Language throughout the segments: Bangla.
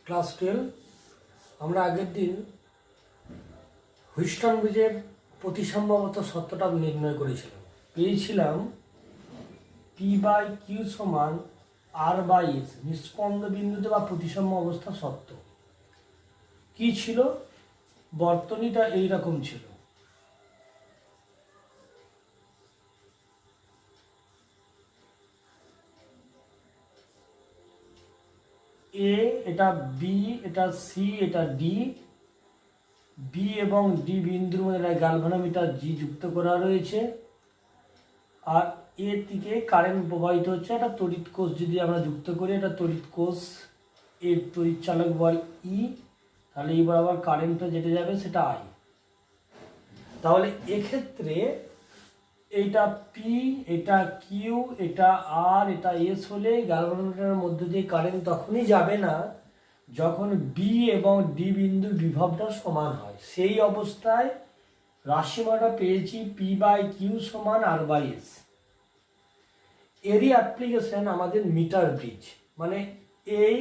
ক্লাস 12 আমরা আগের দিন হুইস্টন ব্রিজের প্রতিসম্ভাব্যত সত্যটা নির্ণয় করেছিলাম। পেয়েছিলাম P/Q সমান R/S, নিষ্পন্দ বিন্দুতে বা প্রতিসাম্য অবস্থা সত্য। কি ছিল? বর্তনীটা এইরকম ছিল। এ, এটা বি, এটা সি, এটা ডি। বি এবং ডি বিন্দুর মধ্যে গ্যালভানোমিটার জি যুক্ত করা রয়েছে। আর এ থেকে কারেন্ট প্রবাহিত হচ্ছে। একটা তড়িৎ কোষ যদি আমরা যুক্ত করি, এটা তড়িৎ কোষ, এর তড়িৎ চালক বল ই, তাহলে এই বরাবর কারেন্টটা যেটা যাবে সেটা আই। তাহলে এক্ষেত্রে এটা পি, এটা কিউ, এটা আর, এটা এস হলে গ্যালভানোমিটারের মধ্যে দিয়ে কারেন্ট তখনই যাবে না যখন বি এবং ডি বিন্দুর বিভবটা সমান হয়। সেই অবস্থায় রাশিমালাটা পেয়েছি P/Q সমান R/S। এরই অ্যাপ্লিকেশন আমাদের মিটার ব্রিজ, মানে এই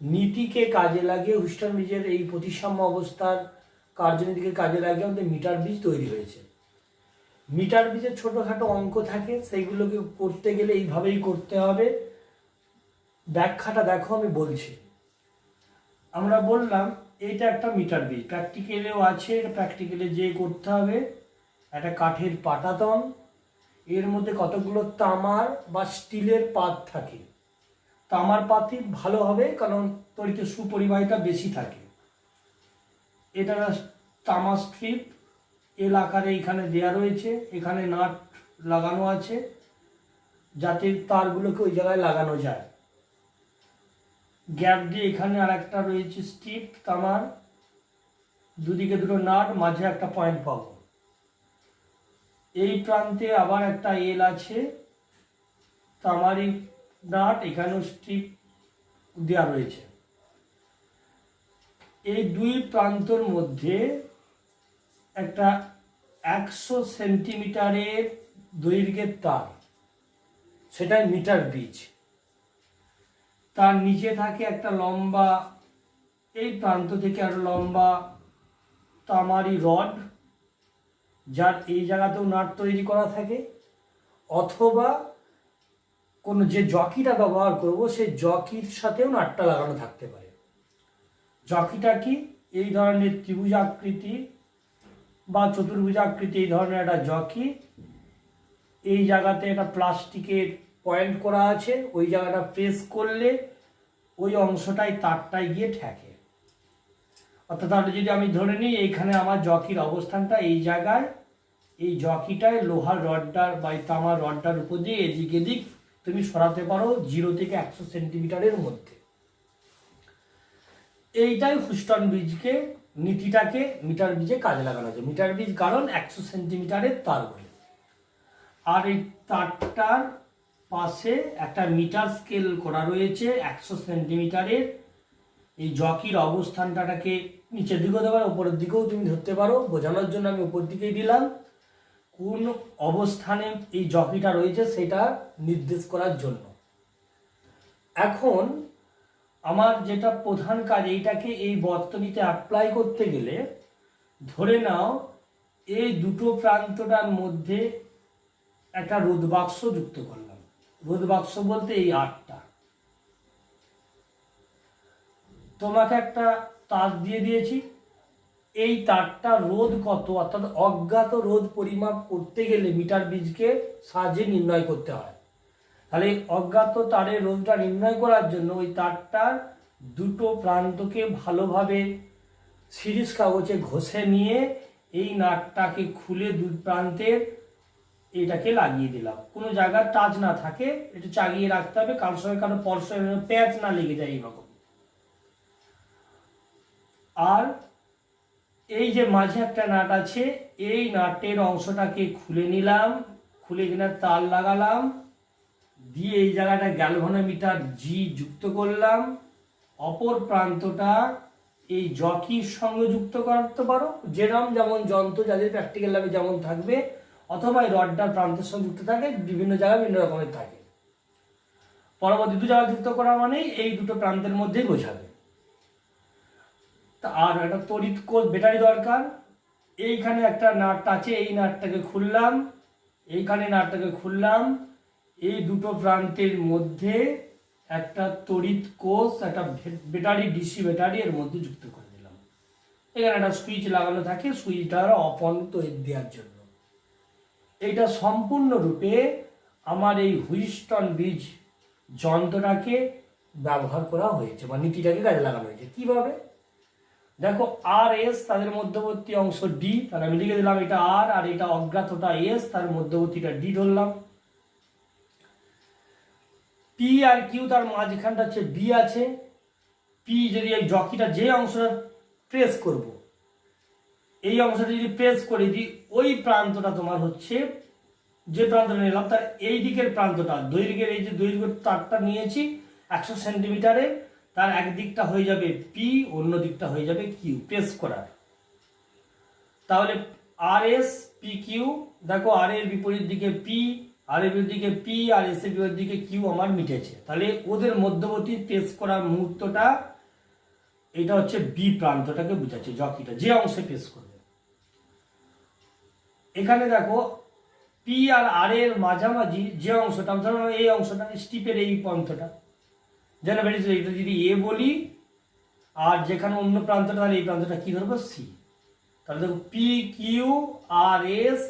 নীতিকে কাজে লাগিয়ে হুইস্টন ব্রিজের এই প্রতিসাম্য অবস্থার কার্যনীতিকে কাজে লাগিয়ে আমাদের মিটার ব্রিজ তৈরি হয়েছে। মিটার ব্রিজের ছোটোখাটো অঙ্ক থাকে, সেইগুলোকে করতে গেলে এইভাবেই করতে হবে। ব্যাখ্যাটা দেখো, আমি বলছি। আমরা বললাম এইটা একটা মিটার ব্রিজ, প্র্যাকটিক্যালেও আছে, প্র্যাকটিক্যালে যে করতে হবে। একটা কাঠের পাটাতন, এর মধ্যে কতগুলো তামার বা স্টিলের পাত থাকে। তামার পাতই ভালো হবে, কারণ তড়িতের সুপরিবাহিতা বেশি থাকে। এটা তামা স্ট্রিপ এল আকারে এখানে দেয়া রয়েছে। এখানে নাট লাগানো আছে যাতে তারগুলোকে ওই জায়গায় লাগানো যায়। গ্যাপ দিয়ে এখানে আর একটা রয়েছে স্ট্রিপ তামার, দুদিকে দুটো নাট, মাঝে একটা পয়েন্ট পাবো। এই প্রান্তে আবার একটা এল আছে, তামারই নাট, এখানেও স্ট্রিপ দেওয়া রয়েছে। এই দুই প্রান্তর মধ্যে একটা 100 সেন্টিমিটারের দৈর্ঘ্যের তার, সেটাই মিটার ব্রিজ। তার নিচে থাকে একটা লম্বা, এই প্রান্ত থেকে আরো লম্বা তামারি রড, যার এই জায়গাতেও নাট তৈরি করা থাকে। অথবা কোনো যে জকিটা ব্যবহার করব সেই জকির সাথেও নাটটা লাগানো থাকতে পারে। জকিটা কি? এই ধরনের ত্রিভুজাকৃতি বা চতুর্ভুজাকৃতি এই ধরনের একটা জকি। এই জায়গাতে একটা প্লাস্টিকের পয়েন্ট করা আছে, ওই জায়গাটা প্রেস করলে ওই অংশটাই তারটায় গিয়ে ঠেকে। অর্থাৎ তাহলে যদি আমি ধরে নিই এইখানে আমার জকির অবস্থানটা এই জায়গায়, এই জকিটায় লোহার রডটার বা তামার রডটার উপর দিয়ে এদিক এদিক তুমি সরাতে পারো 0 থেকে 100 সেন্টিমিটারের মধ্যে। এইটাই হুইস্টন ব্রিজকে, নীতিটাকে মিটার ব্রিজে কাজে লাগানো হয়েছে। মিটার ব্রিজ কারণ 100 সেন্টিমিটারের তার বলে। আর এই তারটার পাশে একটা মিটার স্কেল করা রয়েছে 100 সেন্টিমিটারের। এই জকির অবস্থানটাকে নিচের দিকেও দেওয়া, উপরের দিকেও তুমি ধরতে পারো। বোঝানোর জন্য আমি উপর দিকেই দিলাম, কোন অবস্থানে এই জকিটা রয়েছে সেটা নির্দেশ করার জন্য। এখন আমার যেটা প্রধান কাজ, এইটাকে এই বর্তনীতে অ্যাপ্লাই করতে গেলে ধরে নাও এই দুটো প্রান্তটার মধ্যে একটা রোধ বাক্স যুক্ত করলাম। রোধ বাক্স বলতে এই আটটা। তোমাকে একটা তার দিয়ে দিয়েছি, এই তারটা রোধ কত, অর্থাৎ অজ্ঞাত রোধ পরিমাপ করতে গেলে মিটার ব্রিজকে সাহায্যে নির্ণয় করতে হয়। তাহলে অজ্ঞাত তারের রোধটা নির্ণয় করার জন্য ওই তারটার দুটো প্রান্তকে ভালোভাবে সিরিজ কাগজে ঘষে নিয়ে এই নাটটাকে খুলে দুই প্রান্তের এটাকে লাগিয়ে দিলাম। কোনো জায়গায় টাচ না থাকে, এটা চাগিয়ে রাখতে হবে, কারোর সঙ্গে কারো পরশ প্যাচ না লেগে যায় এইরকম। আর এই যে মাঝে একটা নাট আছে, এই নাটের অংশটাকে খুলে নিলাম, খুলে কিনা তার লাগালাম, দিয়ে এই জায়গাটা গ্যালভানোমিটার জি যুক্ত করলাম। অপর প্রান্তটা এই জকির সঙ্গে যুক্ত করতে পারো, যেমন যন্ত্র যাদের প্র্যাকটিক্যাল ল্যাবে যেমন থাকবে, অথবা এই রডটার প্রান্তের সঙ্গে যুক্ত থাকে, বিভিন্ন জায়গায় বিভিন্ন রকমের থাকে। পরবর্তী দু জায়গায় যুক্ত করা মানে এই দুটো প্রান্তের মধ্যেই বোঝাবে। আর একটা তড়িৎ কোষ ব্যাটারি দরকার। এইখানে একটা নাট আছে, এই নাটটাকে খুললাম, এইখানে নাটটাকে খুললাম, এই দুটো প্রান্তের মধ্যে একটা তড়িৎ কোষ, একটা ব্যাটারি, ডিসি ব্যাটারি এর মধ্যে যুক্ত করে দিলাম। এখানে একটা সুইচ লাগানো থাকে, সুইচটা অফ অন তড়িৎ দেওয়ার জন্য। এইটা সম্পূর্ণরূপে আমার এই হুইস্টন ব্রিজ যন্ত্রটাকে ব্যবহার করা হয়েছে বা নীতিটাকে কাজে লাগানো হয়েছে। কিভাবে? দেখো, আর এস তাদের মধ্যবর্তী অংশ ডি, তাহলে আমি লিখে দিলাম এটা আর, আর এটা অজ্ঞাতটা এস, তার মধ্যবর্তীটা ডি ধরলাম। পি আর কিউ তার মাঝখানটা হচ্ছে বি আছে। পি যদি এই জকিটা যে অংশটা প্রেস করব, এই অংশটা যদি প্রেস করে দিই, ওই প্রান্তটা তোমার হচ্ছে, যে প্রান্তটা নিলাম তার এই দিকের প্রান্তটা, দৈর্ঘ্যের এই যে দৈর্ঘ্য তারটা নিয়েছি 100 সেন্টিমিটারে, তার এক দিকটা হয়ে যাবে পি, অন্য দিকটা হয়ে যাবে কিউ, প্রেস করার। তাহলে আর এস পি কিউ, দেখো আর এর বিপরীত দিকে পি, আর এর বিপরীত দিকে পি, আর এস এর বিপরীত দিকে কিউ আমার মিটেছে। তাহলে ওদের মধ্যবর্তী প্রেস করার মুহূর্তটা, এটা হচ্ছে বি প্রান্তটাকে বোঝাচ্ছে, জকিটা যে অংশে প্রেস করবে। এখানে দেখো পি আর এর মাঝামাঝি যে অংশটা, ধরো এই অংশটা, স্টিপের এই প্রান্তটা, যেন বেরিয়েছে, এটা যদি এ বলি, আর যেখানে অন্য প্রান্তটা, তাহলে এই প্রান্তটা কি ধরবো? সি। তাহলে দেখো পি কিউ আর এস,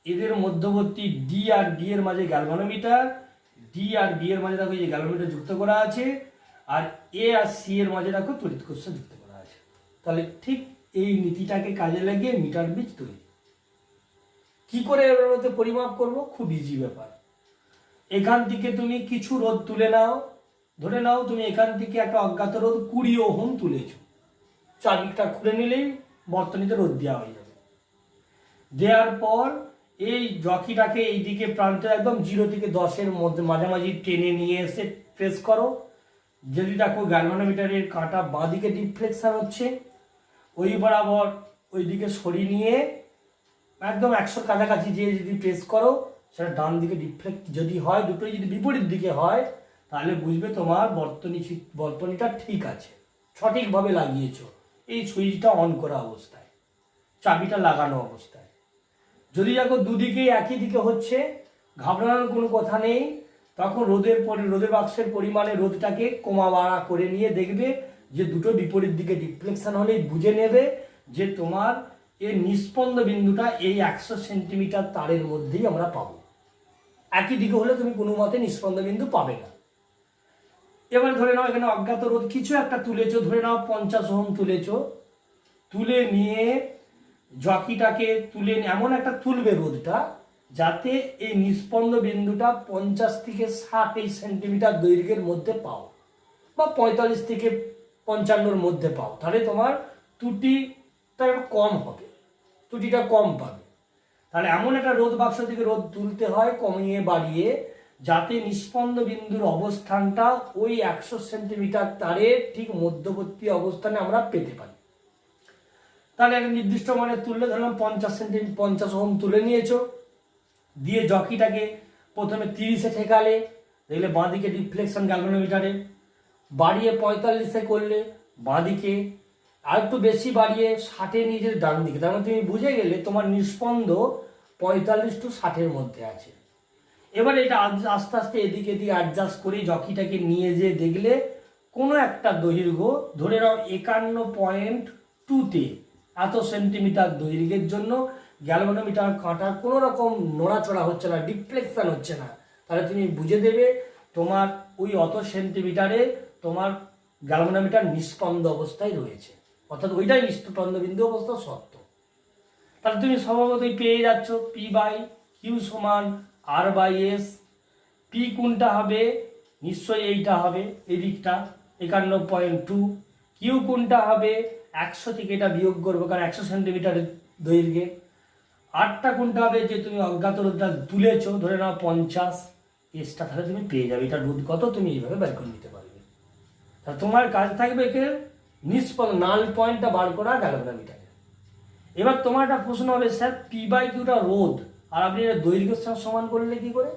এদের মধ্যবর্তী ডি আর ডি এর মাঝে গ্যালভানোমিটার, ডি আর ডি এর মাঝে দেখো এই যে গ্যালভানোমিটার যুক্ত করা আছে, আর এ আর সি এর মাঝে দেখো তড়িৎ কোষ যুক্ত করা আছে। তাহলে ঠিক এই নীতিটাকে কাজে লাগিয়ে মিটার ব্রিজ তৈরি। কি করে এর মধ্যে পরিমাপ করব? খুব ইজি ব্যাপার। এখান থেকে তুমি কিছু রোধ তুলে নাও, ধরে নাও তুমি এখান থেকে একটা অজ্ঞাত রোধ 20 ওহম তুলেছো, চাবিটা খুলে নিলেই বর্তনীতে রোধ দেওয়া হয়ে যাবে। দেওয়ার পর এই জকিটাকে এইদিকে প্রান্তে একদম 0 থেকে 10-এর মধ্যে মাঝামাঝি টেনে নিয়ে এসে প্রেস করো। যদি দেখো গ্যালভানোমিটারের কাঁটা বাঁ দিকে ডিফ্লেকশন হচ্ছে, ওই বরাবর ওই দিকে সরিয়ে নিয়ে একদম 100 কাছাকাছি যে যদি প্রেস করো, সেটা ডান দিকে ডিফ্লেক্ট যদি হয়, দুটোই যদি বিপরীত দিকে হয়, তাহলে বুঝবে তোমার বর্তনীটা ঠিক আছে, সঠিকভাবে লাগিয়েছো এই সুইচটা অন করা অবস্থায়, চাবিটা লাগানো অবস্থায়। যদি দেখো দুদিকেই একই দিকে হচ্ছে, ঘাবড়ানোর কোনো কথা নেই। তখন রোদের বাক্সের পরিমাণে রোদটাকে কমা বাড়া করে নিয়ে দেখবে যে দুটো বিপরীত দিকে ডিফ্লেকশন হলেই বুঝে নেবে যে তোমার এর নিস্পন্দ বিন্দুটা এই 100 সেন্টিমিটার তারের মধ্যেই আমরা পাবো। একই দিকে হলে তুমি কোনো মতে নিস্পন্দ বিন্দু পাবে না। এবার ধরে নাও এখানে অজ্ঞাত রোধ কিছু একটা তুলেছো, ধরে নাও 50 ওহম তুলেছো, তুলে নিয়ে জকিটাকে তুলে এমন একটা তুলবে রোধটা যাতে এই নিস্পন্দ বিন্দুটা 50 থেকে 60 সেন্টিমিটার দৈর্ঘ্যের মধ্যে পাও, বা 45 থেকে 55-র মধ্যে পাও, তাহলে তোমার ত্রুটিটা কম হবে, ত্রুটিটা কম পাবে। তাহলে এমন একটা রোধ বাক্স থেকে রোধ তুলতে হয় কমিয়ে বাড়িয়ে, যাতে নিস্পন্দ বিন্দুর অবস্থানটা ওই 100 সেন্টিমিটার তারের ঠিক মধ্যবর্তী অবস্থানে আমরা পেতে পারি। তাহলে একটা নির্দিষ্ট মানে তুললে, ধরলাম 50 ওহম তুলে নিয়েছো, দিয়ে জকিটাকে প্রথমে 30-এ ঠেকালে, দেখলে বাঁদিকে ডিফ্লেকশন গ্যালভানোমিটারে, বাড়িয়ে 45-এ করলে বাঁদিকে, আর একটু বেশি বাড়িয়ে 60-এ নিয়ে যেতে ডান দিকে, তার মানে তুমি বুঝে গেলে তোমার নিস্পন্দ 45 to 60-এর মধ্যে আছে। এবার এটা আস্তে আস্তে এদিকে এদিকে অ্যাডজাস্ট করে জকিটাকে নিয়ে যেয়ে দেখলে কোনো একটা দৈর্ঘ্য, ধরে নাও 51.2-তে এত সেন্টিমিটার দৈর্ঘ্যের জন্য গ্যালভানোমিটার কাঁটা কোনো রকম নড়াচড়া হচ্ছে না, ডিফ্লেকশন হচ্ছে না, তাহলে তুমি বুঝে দেবে তোমার ওই অত সেন্টিমিটারে তোমার গ্যালভানোমিটার নিস্পন্দ অবস্থায় রয়েছে, অর্থাৎ ওইটাই নিস্পন্দ বিন্দু অবস্থা সত্য। তাহলে তুমি স্বভাবতই পেয়ে যাচ্ছ পি বাই কিউ সমান আর বাই এস। পি কোনটা হবে? নিশ্চয়ই এইটা হবে, এই দিকটা 51.2। কিউ কোনটা হবে? 100 থেকে এটা বিয়োগ করবো, কারণ 100 সেন্টিমিটারের দৈর্ঘ্যে। আরটা কোনটা হবে? যে তুমি অজ্ঞাত রোধটা তুলেছো, ধরে নাও 50 এসটা, তাহলে তুমি পেয়ে যাবে এটা রোধ কত, তুমি এইভাবে বের করে নিতে পারবে। তাহলে তোমার কাজ থাকবে একে নিষ্পন্ন নাল পয়েন্টটা বার করা গ্যালভানোমিটারে। এবার তোমার একটা প্রশ্ন হবে, স্যার পি বাই কিউটা রোধ, আর আপনি এটা দৈর্ঘ্যের সাথে সমান করলে কি করে?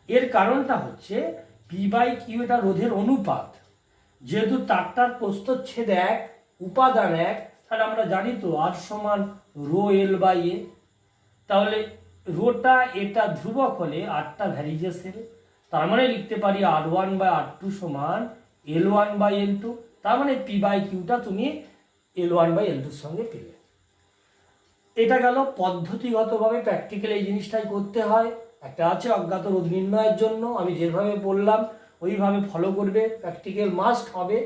এর কারণটা হচ্ছে পি বাই কিউ এটা রোধের অনুপাত, যেহেতু তারটার প্রস্থচ্ছেদ 1, উপাদান এক, তাহলে আমরা জানি তো আর সমান রো এল বাই এ। তাহলে রোটা এটা ধ্রুবক হলে আরটা ভ্যারিজেস এল, তার মানে লিখতে পারি R1 বাই R2 সমান L1 বাই L2। তার মানে পি বাই কিউটা তুমি L1 বাই L2 সঙ্গে পেলে। এটা গেল পদ্ধতিগতভাবে প্র্যাকটিক্যাল এই জিনিসটাই করতে হয়। একটা আছে অজ্ঞাত রোধ নির্ণয়ের জন্য, আমি যেভাবে বললাম ওইভাবে ফলো করবে, প্র্যাকটিক্যাল মাস্ট হবে।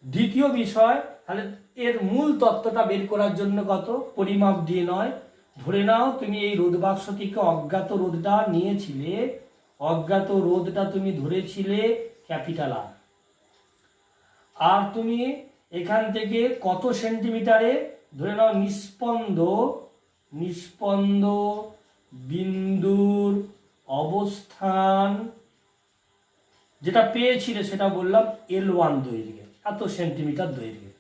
দ্বিতীয় বিষয়, তাহলে এর মূল তত্ত্বটা বের করার জন্য কত পরিমাপ দিয়ে নয়, ধরে নাও তুমি এই রোধ বাক্স থেকে অজ্ঞাত রোধটা নিয়েছিলে, অজ্ঞাত রোধটা তুমি ধরেছিলে ক্যাপিটাল আর, আর তুমি এখান থেকে কত সেন্টিমিটারে ধরে নাও নিষ্পন্দ বিন্দুর অবস্থান যেটা পেয়েছিলে সেটা বললাম L1 দৈর্ঘ্যে, এত সেন্টিমিটার দৈর্ঘ্যে।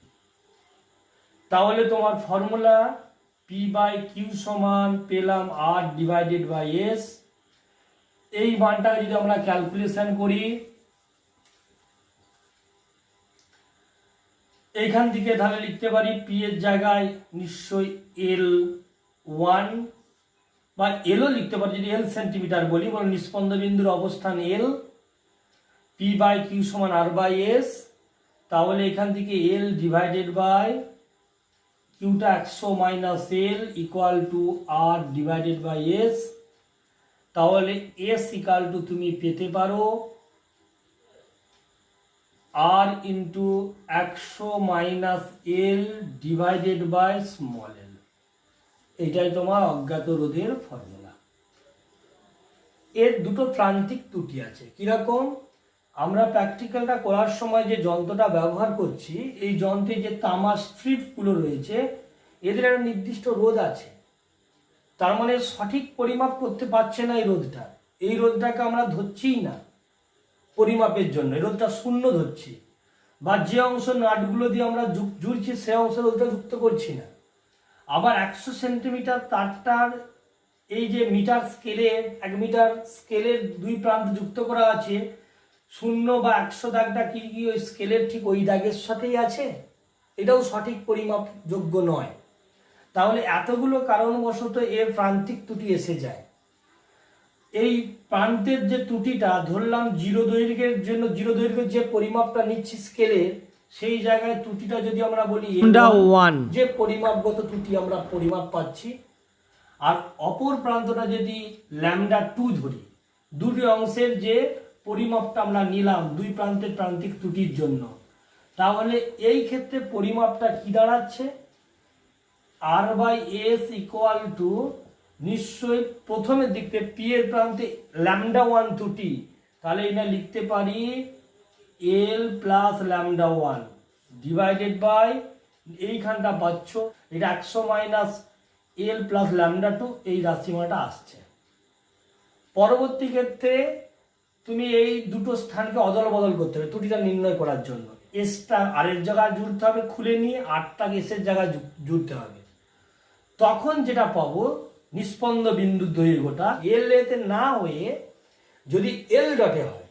তাহলে তোমার ফর্মুলা পি বাই কিউ সমান পেলাম আর ডিভাইডেড বাই এস। এই মানটা যদি আমরা ক্যালকুলেশন করি, এইখান থেকে তাহলে লিখতে পারি পি এর জায়গায় নিশ্চয়ই L1 বা এলও লিখতে পারি, যদি এল সেন্টিমিটার বলি, বলে নিষ্পন্দ বিন্দুর অবস্থান এল, পি বাই কিউ সমান আর বাই এস। তাহলে এখান থেকে এল ডিভাইডেড বাই কিউটা 100 minus L equal to R divided by S. তাহলে এস ইকুয়াল টু তুমি পেতে পারো R into 100 minus L divided by small L. এটাই তোমার অজ্ঞাত রোধের ফর্মুলা। এর দুটো প্রান্তিক ত্রুটি আছে। কিরকম? আমরা প্র্যাকটিক্যালটা করার সময় যে যন্ত্রটা ব্যবহার করছি, এই যন্ত্রে যে তামার স্ট্রিপগুলো রয়েছে এদের একটা নির্দিষ্ট রোধ আছে, তার মানে সঠিক পরিমাপ করতে পারছে না এই রোধটা। এই রোধটাকে আমরা ধরছিই না পরিমাপের জন্য, এই রোধটা শূন্য ধরছি, বা যে অংশ নাটগুলো দিয়ে আমরা জুড়ছি সে অংশ রোধটা যুক্ত করছি না। আবার 100 সেন্টিমিটার তারটার এই যে মিটার স্কেলের 1 মিটার স্কেলের দুই প্রান্ত যুক্ত করা আছে, 0 বা 100 দাগটা কি ওই স্কেলের ঠিক ওই দাগের সাথেই আছে, এটাও সঠিক পরিমাপ যোগ্য নয়। তাহলে এতগুলো কারণবশত এর প্রান্তিক ত্রুটি এসে যায়। এই প্রান্তের যে ত্রুটিটা ধরলাম জিরো দৈর্ঘ্যের জন্য, জিরো দৈর্ঘ্যের যে পরিমাপটা নিচ্ছি স্কেলের, সেই জায়গায় ত্রুটিটা যদি আমরা বলি L1, যে পরিমাপগত ত্রুটি আমরা পরিমাপ পাচ্ছি, আর অপর প্রান্তটা যদি λ2 ধরি, দুটি অংশের যে পরিমাপটা আমরা নিলাম দুই প্রান্তের প্রান্তিক ত্রুটির জন্য, তাহলে এই ক্ষেত্রে পরিমাপটা কি দাঁড়াচ্ছে? আর বাই এস ইকুয়াল টু নিশ্চয়ই প্রথমের দিকে পি এর প্রান্তে λ1 ত্রুটি, তাহলে এটা লিখতে পারি এল প্লাস λ1 ডিভাইডেড বাই এইখানটা পাচ্ছ এটা 100 মাইনাস এল প্লাস λ2, এই রাশিমালাটা আসছে। পরবর্তী ক্ষেত্রে তুমি এই দুটো স্থানকে অদল বদল করতে হবে ত্রুটিটা নির্ণয় করার জন্য। এসটা আর এর জায়গায় জুড়তে হবে খুলে নিয়ে, আরটাকে এসের জায়গায় জুড়তে হবে। তখন যেটা পাবো নিষ্পন্দ বিন্দুর দৈর্ঘ্যটা এল এতে না হয়ে যদি এল ডটে হয়,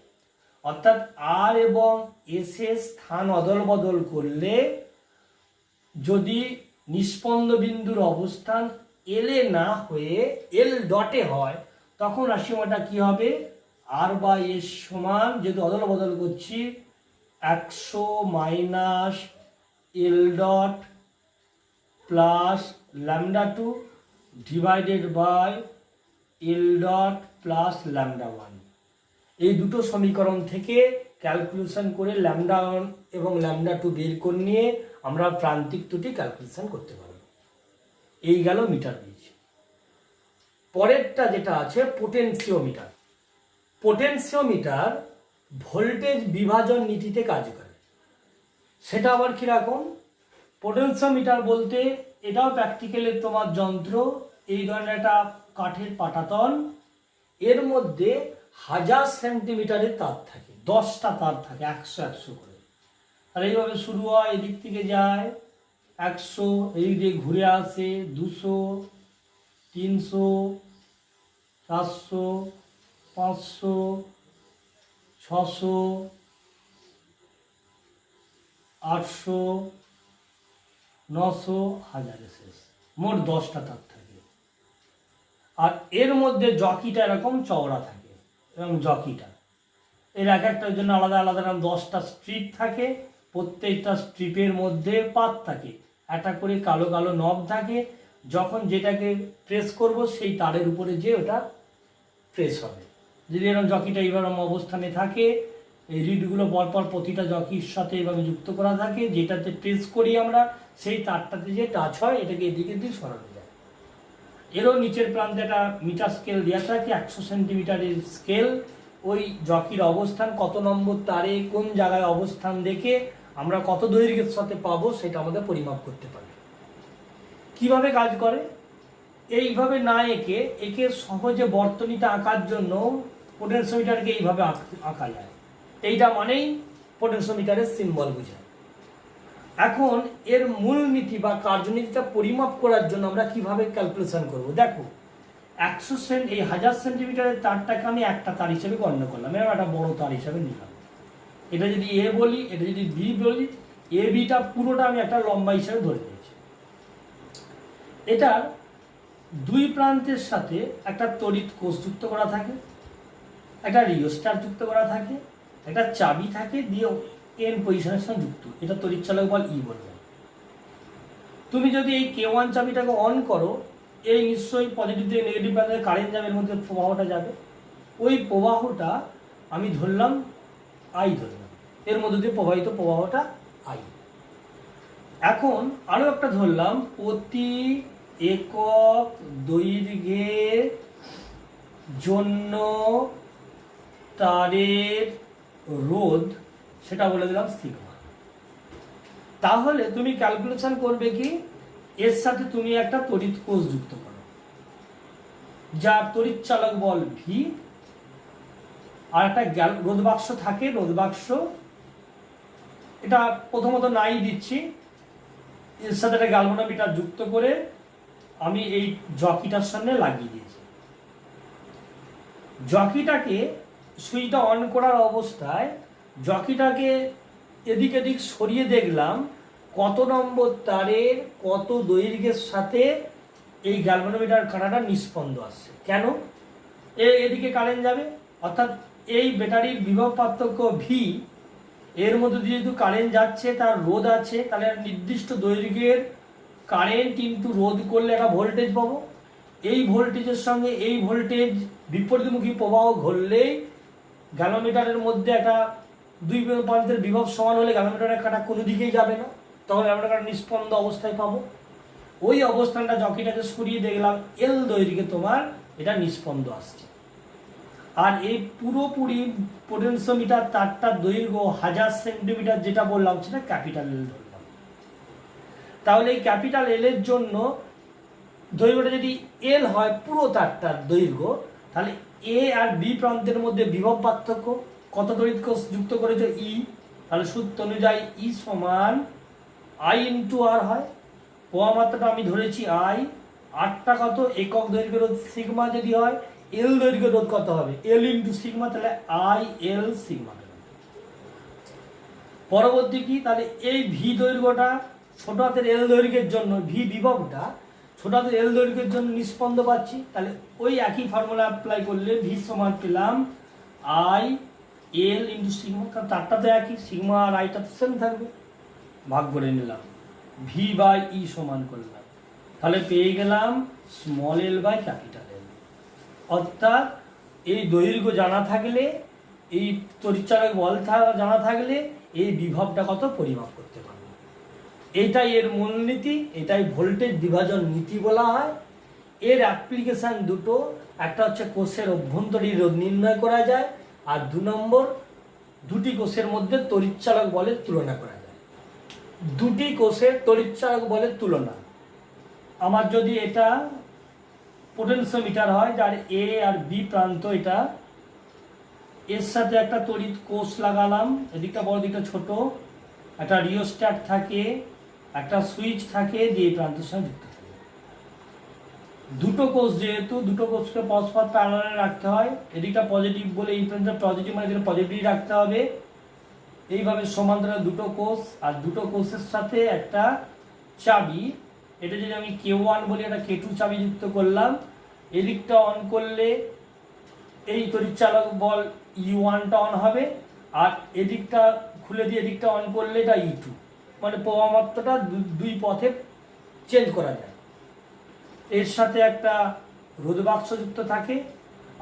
অর্থাৎ আর এবং এস এর স্থান অদল বদল করলে যদি নিষ্পন্দ বিন্দুর অবস্থান এল এ না হয়ে এল ডটে হয়, তখন রাশিমালাটা কি হবে? আর বা এস সমান, যেহেতু অদল বদল করছি, 100 minus L dot plus λ2 divided by L dot plus λ1। এই দুটো সমীকরণ থেকে ক্যালকুলেশন করে λ1 এবং λ2 বের করে নিয়ে আমরা প্রান্তিক ত্রুটি ক্যালকুলেশন করতে পারব। এই গেল মিটার গেজ। পরেরটা যেটা আছে পোটেনশিওমিটার। পোটেনশিওমিটার ভোল্টেজ বিভাজন নীতিতে কাজ করে। সেটা আবার কিরকম? পোটেনশিওমিটার বলতে এটাও প্র্যাকটিক্যালের তোমার যন্ত্র, এই ধরনের একটা কাঠের পাটাতন, এর মধ্যে 1000 সেন্টিমিটারের তার থাকে, 10টা তার থাকে 100 করে। আর এইভাবে শুরু হয়, এদিক থেকে যায় 100, এদিক দিয়ে ঘুরে আসে 200, 300, 400, 500, 600, 800, 900, 1000 শেষ, মোট 10টা তার থাকে। আর এর মধ্যে জকিটা এরকম চওড়া থাকে, এবং জকিটা এর এক একটার জন্য আলাদা আলাদা 10টা স্ট্রিপ থাকে, প্রত্যেকটা স্ট্রিপের মধ্যে পাত থাকে, একটা করে কালো কালো নব থাকে। যখন যেটাকে প্রেস করব সেই তারের উপরে যে ওটা প্রেস হবে। যদি এরকম জকিটা এইরকম অবস্থানে থাকে, এই রিডগুলো পরপর প্রতিটা জকির সাথে এইভাবে যুক্ত করা থাকে, যেটাতে প্রেস করি আমরা সেই তারটাতে যে টাচ হয় এটাকে এদিকে দিয়ে সরানো যায়। এরও নিচের প্রান্তে একটা মিটার স্কেল দেওয়া থাকে, 100 সেন্টিমিটারের স্কেল। ওই জকির অবস্থান কত নম্বর তারে কোন জায়গায় অবস্থান দেখে আমরা কত দৈর্ঘ্যের সাথে পাবো সেটা আমাদের পরিমাপ করতে পারি। কিভাবে কাজ করে? এইভাবে না এঁকে একে সহজে বর্তনীতে আঁকার জন্য পোটেনশিওমিটারকে এইভাবে আঁকা যায়। এইটা মানেই পোটেনশিওমিটারের সিম্বল বোঝায়। এখন এর মূলনীতি বা কার্যনীতিটা পরিমাপ করার জন্য আমরা কিভাবে ক্যালকুলেশন করব? দেখো, 1000 সেন্টিমিটারের তারটাকে আমি একটা তার হিসেবে গণ্য করলাম, এরকম একটা বড় তার হিসেবে নিলাম। এটা যদি এ বলি, এটা যদি বি বলি, এ বিটা পুরোটা আমি একটা লম্বা হিসেবে ধরে নিয়েছি। এটার দুই প্রান্তের সাথে একটা তড়িৎ কোষ যুক্ত করা থাকে, একটা রিওস্টার যুক্ত করা থাকে, একটা চাবি থাকে দিয়ে এন পজিশনের সঙ্গে যুক্ত, এটা তড়িৎ চালক বল ই বলবে। তুমি যদি এই K1 চাবিটাকে অন করো, এই নিশ্চয়ই পজিটিভ থেকে নেগেটিভ প্রান্তে কারেন্ট যাবে, এর মধ্যে প্রবাহটা যাবে। ওই প্রবাহটা আমি ধরলাম আই, ধরলাম এর মধ্যে দিয়ে প্রবাহিত প্রবাহটা আই। এখন আরও একটা ধরলাম, প্রতি একক দৈর্ঘ্যের জন্য তারের রোধ, সেটা বলে দিলাম সিগমা। তাহলে তুমি ক্যালকুলেশন করবে কি, এর সাথে তুমি একটা তড়িৎ কোষ যুক্ত করো, যার তড়িৎ চালক বল ভি, আর একটা রোধ বাক্স থাকে, রোধ বাক্স এটা প্রথমত নাই দিচ্ছি, এর সাথে একটা গ্যালভানোমিটার যুক্ত করে আমি এই জকিটার সামনে লাগিয়ে দিয়েছি। জকিটাকে সুইচটা অন করার অবস্থায় জকিটাকে এদিক এদিক সরিয়ে দেখলাম কত নম্বর তারের কত দৈর্ঘ্যের সাথে এই গ্যালভানোমিটার কাঁটাটা নিস্পন্দ আসছে। কেন? এদিকে কারেন্ট যাবে, অর্থাৎ এই ব্যাটারির বিভব পার্থক্য ভি, এর মধ্যে দিয়ে যেহেতু কারেন্ট যাচ্ছে, তার রোধ আছে, তাহলে নির্দিষ্ট দৈর্ঘ্যের কারেন্ট ইনটু রোধ করলে একটা ভোল্টেজ পাবো। এই ভোল্টেজের সঙ্গে এই ভোল্টেজ বিপরীতমুখী প্রবাহ ঘটলেই গ্যালভানোমিটারের মধ্যে একটা দুই প্রান্তের বিভব সমান হলে গ্যালভানোমিটারের কাঁটা কোনো দিকেই যাবে না, তখন গ্যালভানোমিটার নিষ্পন্দ অবস্থায় পাবো। ওই অবস্থানটা জকিটাকে সরিয়ে দেখলাম এল দৈর্ঘ্যে তোমার এটা নিষ্পন্দ আসছে। আর এই পুরোপুরি পোটেনশিওমিটার তারটার দৈর্ঘ্য 1000 সেন্টিমিটার, যেটা বললাম সেটা ক্যাপিটাল এল ধরলাম। তাহলে এই ক্যাপিটাল এল এর জন্য দৈর্ঘ্যটা যদি এল হয় পুরো তারটার দৈর্ঘ্য, তাহলে এ আর বি প্রান্তের মধ্যে বিভব পার্থক্য কত তড়িৎ কোষ যুক্ত করেছে ই, তাহলে সূত্র অনুযায়ী ই সমান আই ইন্টু আর হয়। প্রবাহ মাত্রাটা আমি ধরেছি আই, আরটা কত একক দৈর্ঘ্য রোধ সিগমা যদি হয়, এল দৈর্ঘ্য রোধ কত হবে এল ইন্টু সিগমা, তাহলে আই এল সিগমা। পরবর্তী কি, তাহলে এই ভি দৈর্ঘ্যটা ছোট হাতের এল দৈর্ঘ্যের জন্য, ভি বিভবটা ছোট হাতের এল দৈর্ঘ্যের জন্য নিষ্পন্দ পাচ্ছি, তাহলে ওই একই ফর্মুলা অ্যাপ্লাই করলে ভি সমান পেলাম আই এল ইন্টু সিগমা, কারণ তারটা তো একই, সিগমা আর আইটা তো সেম থাকবে, ভাগ করে নিলাম, ভি বাই ই সমান করলাম, তাহলে পেয়ে গেলাম small L by capital L. অর্থাৎ এই দৈর্ঘ্য জানা থাকলে, এই তড়িৎচালক বল জানা থাকলে এই বিভবটা কত পরিমাপ করতে পারবো। এটাই এর মূলনীতি, এটাই ভোল্টেজ বিভাজন নীতি বলা হয়। এর অ্যাপ্লিকেশান দুটো, একটা হচ্ছে কোষের অভ্যন্তরীণ রোধ নির্ণয় করা যায়, আর 2 নম্বর দুটি কোষের মধ্যে তড়িৎচালক বলের তুলনা করা যায়। দুটি কোষের তড়িৎচালক বলের তুলনা, আমার যদি এটা পোটেনশিওমিটার হয় যার এ আর বি প্রান্ত, এটা এর সাথে একটা তড়িৎ কোষ লাগালাম, এদিকটা বড় দিকটা ছোট, একটা রিওস্ট্যাট থাকে, একটা সুইচ থাকে, দিয়ে প্রান্তের সঙ্গে যুক্ত থাকে। দুটো কোষ যেহেতু, দুটো কোষকে পরস্পর প্যারালালে রাখতে হয়, এদিকটা পজিটিভ বলে এই প্রান্তে পজিটিভ মানে এদিকে পজিটিভ রাখতে হবে। এইভাবে সমান্তরাল দুটো কোষ, আর দুটো কোষের সাথে একটা চাবি, এটা যদি আমি K1 বলি, এটা K2 চাবি যুক্ত করলাম, এদিকটা অন করলে এই তড়িৎচালক বল E1টা অন হবে, আর এদিকটা খুলে দিয়ে এদিকটা অন করলে এটা E2, মানে প্রবাহমাত্রাটা দুই পথে চেঞ্জ করা যায়। এর সাথে একটা রোধ বাক্স যুক্ত থাকে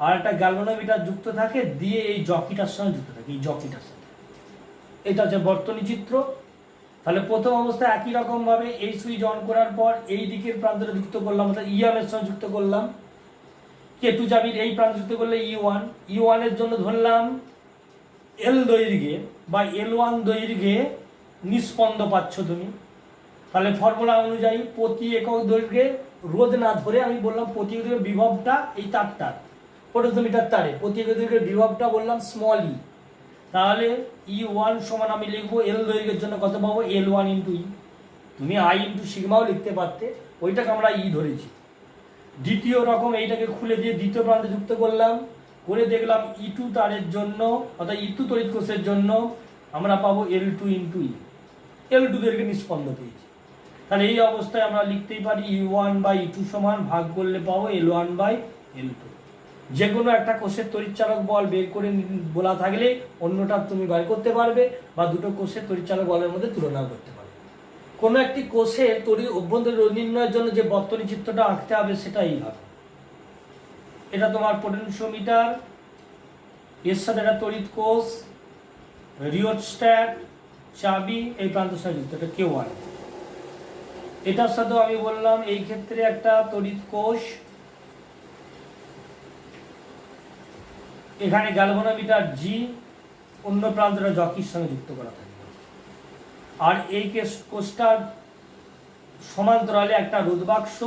আর একটা গ্যালভানোমিটার যুক্ত থাকে, দিয়ে এই জকিটার সঙ্গে যুক্ত থাকে, এই জকিটার সাথে। এটা হচ্ছে বর্তনী চিত্র। তাহলে প্রথম অবস্থায় একই রকমভাবে এই সুইচ অন করার পর এই দিকের প্রান্তটা যুক্ত করলাম, অর্থাৎ E1 এর সঙ্গে যুক্ত করলাম। K2 চাবির এই প্রান্ত যুক্ত করলে E1 এর জন্য ধরলাম L দৈর্ঘ্যে বা L1 দৈর্ঘ্যে নিস্পন্দ পাচ্ছ তুমি। তাহলে ফর্মুলা অনুযায়ী প্রতি একক দৈর্ঘ্যে রোধ না ধরে আমি বললাম প্রতি একক দৈর্ঘ্যের বিভবটা, এই তারটার পোটেনশিওমিটার তারে প্রতি একক দৈর্ঘ্যের বিভবটা বললাম স্মল ই। তাহলে E1 সমান আমি লিখবো L দৈর্ঘ্যের জন্য কত পাবো, L1 ইন্টু ই। তুমি I ইন্টু সিগমাও লিখতে পারতে, ওইটাকে আমরা ই ধরেছি। দ্বিতীয় রকম এইটাকে খুলে দিয়ে দ্বিতীয় প্রান্তে যুক্ত করলাম, করে দেখলাম E2 তারের জন্য, অর্থাৎ E2 তড়িৎ কোষের জন্য আমরা পাবো L2 ইন্টু ই। L2 দৈর্ঘ্যে নিস্পন্দ পেয়েছি। তাহলে এই অবস্থায় আমরা লিখতেই পারি E1 বাই E2 সমান ভাগ করলে পাবো L1 বাই L2। যে কোনো একটা কোষের তড়িৎচালক বল বের করে বলা থাকলে অন্যটা তুমি বের করতে পারবে, বা দুটো কোষের তড়িৎচালক বলের মধ্যে তুলনা করতে পারবে। কোনো একটি কোষের তড়িৎ অভ্যন্তরীণ রোধ নির্ণয়ের জন্য যে বর্তনী চিত্রটা আঁকতে হবে সেটা এইভাবে। এটা তোমার পোটেনশিওমিটার, এর সাথে একটা তড়িৎ কোষ, রিওস্ট্যাট, চাবি, এই প্রান্তের সাথে যুক্ত, এটা K1। এটার সাথেও আমি বললাম এই ক্ষেত্রে একটা তড়িৎ কোষ, এখানে গ্যালভানোমিটার G, অন্য প্রান্তটা জকির সঙ্গে যুক্ত করা থাকবে। আর এই কোষটার সমান্তরালে একটা রোধ বাক্স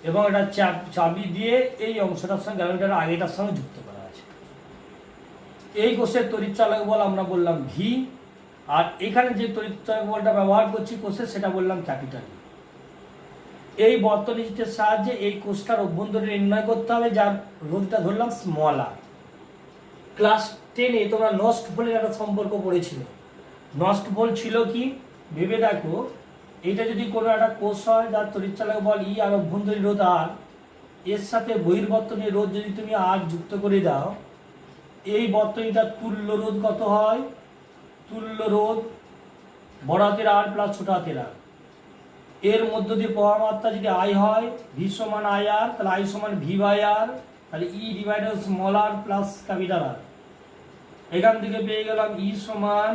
এবং একটা চাবি দিয়ে এই অংশটার সঙ্গে গ্যালভানোমিটার আগেটার সঙ্গে যুক্ত করা আছে। এই কোষের তড়িৎচালক বল আমরা বললাম V, আর এখানে যে তড়িৎচালক বলটা ব্যবহার করছি কোষের, সেটা বললাম ক্যাপিটাল E। এই বর্তনী চিত্রের সাহায্যে এই কোষটার অভ্যন্তরে নির্ণয় করতে হবে, যার রোধটা ধরলাম স্মল r। ক্লাস 10-এ তোমরা নস্ট ভোল্টের একটা সম্পর্ক পড়েছিলে। নস্ট ভোল্ট ছিল কি ভেবে দেখো, এটা যদি কোনো একটা কোষ হয় যার তড়িৎচালক বল E আর অভ্যন্তরীণ রোধ R, এর সাথে বহির্বর্তনীর রোধ যদি তুমি R যুক্ত করে দাও, এই বর্তনীটার তুল্য রোধ কত হয়, তুল্য রোধ বড় হাতের R প্লাস ছোট হাতের R। এর মধ্য দিয়ে প্রবাহ মাত্রা যদি I হয়, V সমান IR, তাহলে I সমান V বাই R, তাহলে E divided small r plus capital R। এখান থেকে পেয়ে গেলাম E সমান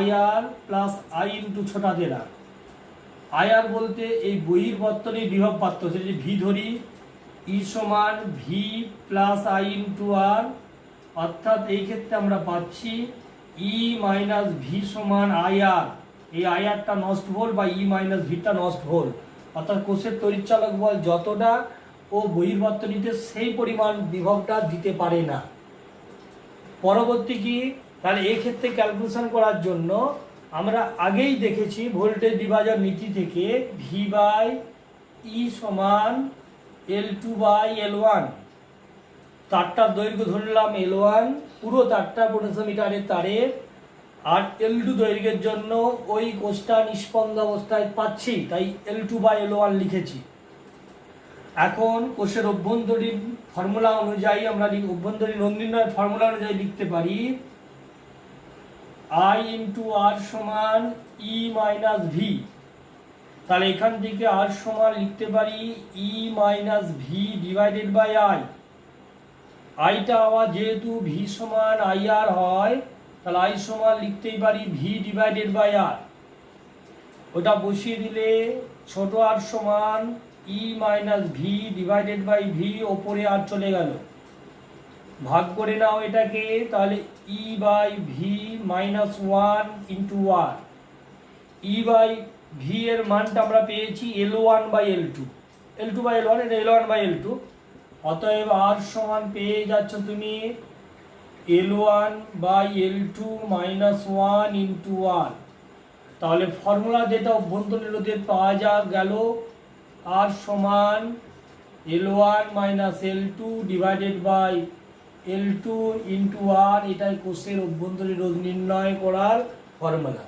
IR প্লাস I ইন্টু ছোট হাতের R। IR বলতে এই বহির্বর্তনীর বিভব পাত্র, সেটা যদি V ধরি, E সমান V plus I into R, অর্থাৎ এই ক্ষেত্রে আমরা পাচ্ছি E মাইনাস V সমান IR। এই IRটা নষ্ট ভোল্ট বা E মাইনাস Vটা নষ্ট ভোল্ট, অর্থাৎ কোষের তড়িৎচালক বল যতটা ও বহির্বর্তনীতে সেই পরিমাণ বিভবটা দিতে পারে না। পরবর্তী কি, তাহলে এই ক্ষেত্রে ক্যালকুলেশন করার জন্য আমরা আগেই দেখেছি ভোল্টেজ বিভাজন নীতি থেকে V বাই E সমান L2 বাই L1। তারটার দৈর্ঘ্য ধরলাম L1, পুরো তারটা পোটেনশিওমিটারের তারের, আর L2 দৈর্ঘ্যের জন্য ওই কোষটা নিষ্পন্দ অবস্থায় পাচ্ছি, তাই L2 বাই L1 লিখেছি। এখন কোষের অভ্যন্তরীণ ফর্মুলা অনুযায়ী আমরা অভ্যন্তরীণ রোধ নির্ণয়ের ফর্মুলা অনুযায়ী লিখতে পারি I ইন্টু R সমান E মাইনাস V। তাহলে এখান থেকে R সমান লিখতে পারি E minus V divided by I। আইটা আবার যেহেতু V সমান IR হয়, তাহলে I সমান লিখতেই পারি V ডিভাইডেড বাই R। ওটা বসিয়ে দিলে ছোট r সমান E minus V divided by V, ওপরে আর চলে গেল, ভাগ করে নাও এটাকে, তাহলে E by V minus 1 into R। E by V এর মানটা আমরা পেয়েছি L1 by L2, L2 by L1, এটা L1 বাই L2। অতএব R সমান পেয়ে যাচ্ছ তুমি L1 by L2 minus 1 into R। তাহলে ফর্মুলা যেটা অভ্যন্তরীণ রোধের পাওয়া গেল, R সমান L1 minus L2 divided by L2 into R। এটাই কোষের অভ্যন্তরীণ রোধ নির্ণয় করার ফর্মুলা।